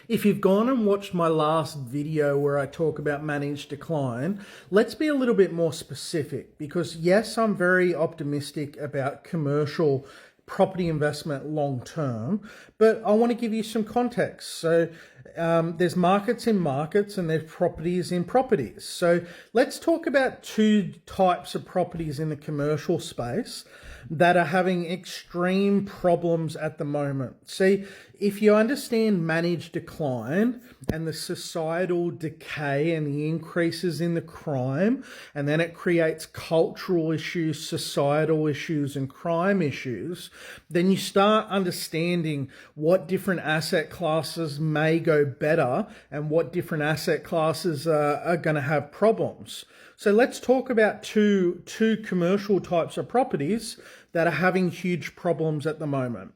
If you've gone and watched my last video where I talk about managed decline, let's be a little bit more specific because yes, I'm very optimistic about commercial property investment long term, but I want to give you some context. So there's markets in markets and there's properties in properties. So let's talk about two types of properties in the commercial space that are having extreme problems at the moment. See, if you understand managed decline and the societal decay and the increases in the crime, and then it creates cultural issues, societal issues, and crime issues, then you start understanding what different asset classes may go better and what different asset classes are going to have problems. So let's talk about two commercial types of properties that are having huge problems at the moment.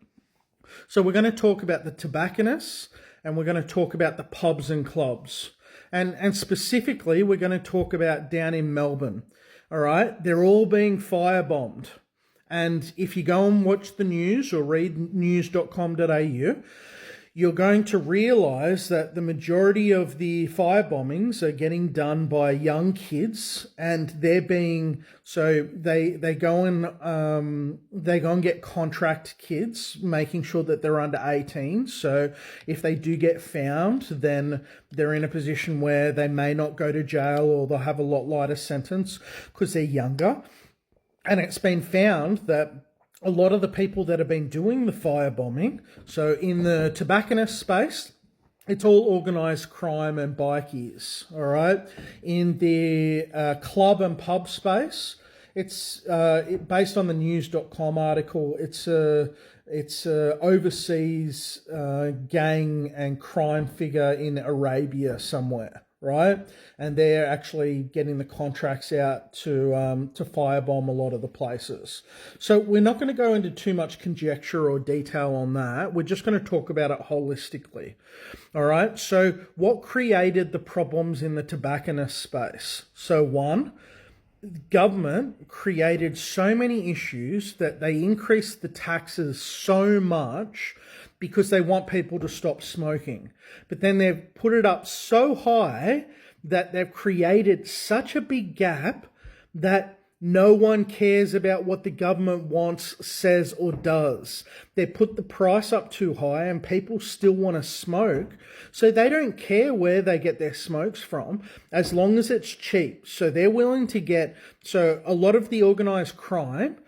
So we're going to talk about the tobacconists and we're going to talk about the pubs and clubs. And specifically, we're going to talk about down in Melbourne. All right, they're all being firebombed. And if you go and watch the news or read news.com.au, you're going to realize that the majority of the firebombings are getting done by young kids, and they're being they go and get contract kids, making sure that they're under 18. So if they do get found, then they're in a position where they may not go to jail or they'll have a lot lighter sentence because they're younger. And it's been found that a lot of the people that have been doing the firebombing, so in the tobacconist space, it's all organised crime and bikies, all right? In the club and pub space, it's based on the news.com article, it's overseas gang and crime figure in Arabia somewhere, right? And they're actually getting the contracts out to firebomb a lot of the places. So we're not going to go into too much conjecture or detail on that. We're just going to talk about it holistically. All right. So what created the problems in the tobacconist space? So one, government created so many issues that they increased the taxes so much because they want people to stop smoking. But then they've put it up so high that they've created such a big gap that no one cares about what the government wants, says, or does. They put the price up too high and people still want to smoke. So they don't care where they get their smokes from as long as it's cheap. So they're willing to get, so a lot of the organised crime,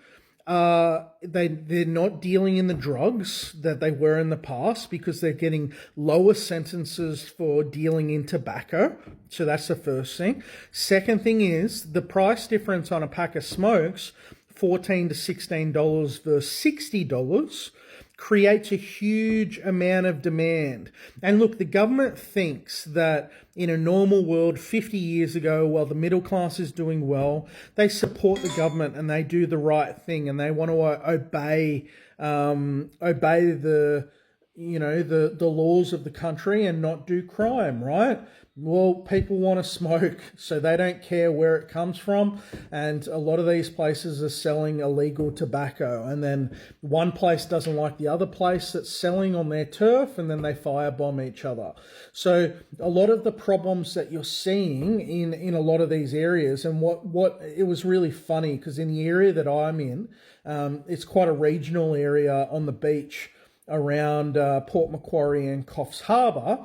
they're not dealing in the drugs that they were in the past because they're getting lower sentences for dealing in tobacco. So that's the first thing. Second thing is the price difference on a pack of smokes, $14 to $16 versus $60, creates a huge amount of demand. And look, the government thinks that in a normal world 50 years ago, while the middle class is doing well, they support the government and they do the right thing and they want to obey the laws of the country and not do crime, right? Well, people want to smoke, so they don't care where it comes from. And a lot of these places are selling illegal tobacco. And then one place doesn't like the other place that's selling on their turf, and then they firebomb each other. So a lot of the problems that you're seeing in a lot of these areas, and what it was really funny, because in the area that I'm in, it's quite a regional area on the beach around Port Macquarie and Coffs Harbour.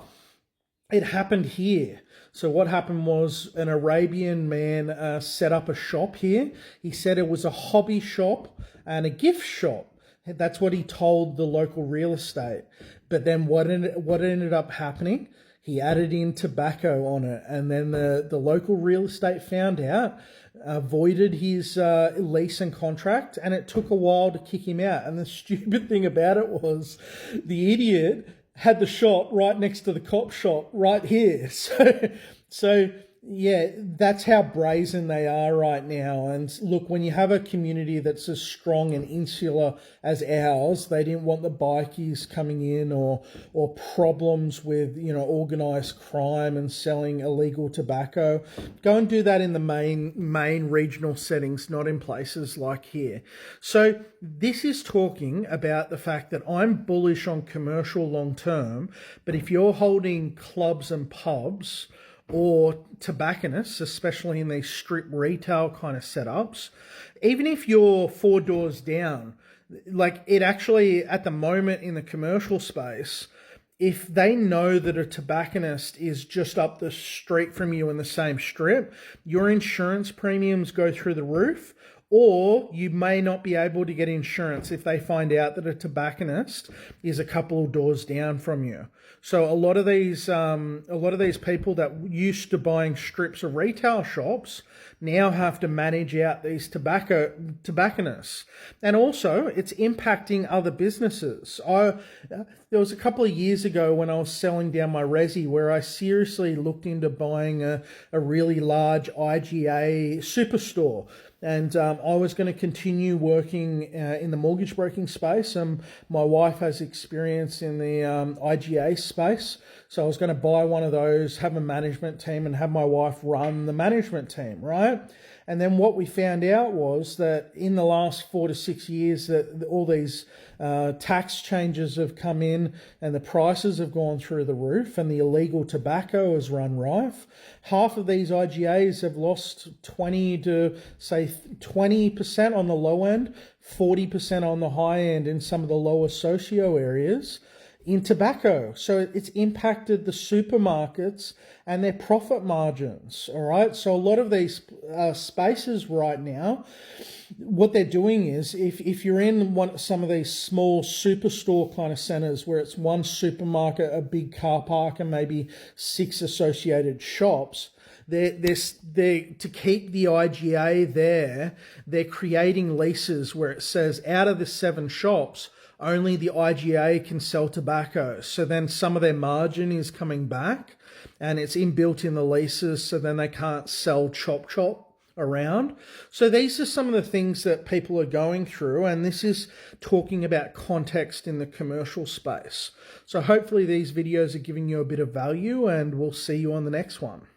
It happened here. So what happened was an Arabian man set up a shop here. He said it was a hobby shop and a gift shop. That's what he told the local real estate. But then what ended up happening, he added in tobacco on it. And then the local real estate found out, voided his lease and contract, and it took a while to kick him out. And the stupid thing about it was the idiot had the shop right next to the cop shop right here. So Yeah, that's how brazen they are right now. And look, when you have a community that's as strong and insular as ours, they didn't want the bikies coming in or problems with, organized crime and selling illegal tobacco. Go and do that in the main regional settings, not in places like here. So this is talking about the fact that I'm bullish on commercial long term, but if you're holding clubs and pubs, or tobacconists, especially in these strip retail kind of setups, even if you're 4 doors down, like it actually, at the moment in the commercial space, if they know that a tobacconist is just up the street from you in the same strip, your insurance premiums go through the roof, or you may not be able to get insurance if they find out that a tobacconist is a couple of doors down from you. So a lot of these people that used to buying strips of retail shops now have to manage out these tobacconists, and also it's impacting other businesses. There was a couple of years ago when I was selling down my resi where I seriously looked into buying a really large IGA superstore. And I was going to continue working in the mortgage broking space. And my wife has experience in the IGA space. So I was going to buy one of those, have a management team, and have my wife run the management team, right? And then what we found out was that in the last 4 to 6 years that all these tax changes have come in and the prices have gone through the roof and the illegal tobacco has run rife. Half of these IGAs have lost 20% on the low end, 40% on the high end in some of the lower socio areas in tobacco. So it's impacted the supermarkets and their profit margins. All right. So a lot of these spaces right now, what they're doing is if you're in some of these small superstore kind of centers where it's one supermarket, a big car park, and maybe 6 associated shops, they're to keep the IGA there, they're creating leases where it says out of the 7 shops, only the IGA can sell tobacco. So then some of their margin is coming back and it's inbuilt in the leases. So then they can't sell chop around. So these are some of the things that people are going through. And this is talking about context in the commercial space. So hopefully these videos are giving you a bit of value, and we'll see you on the next one.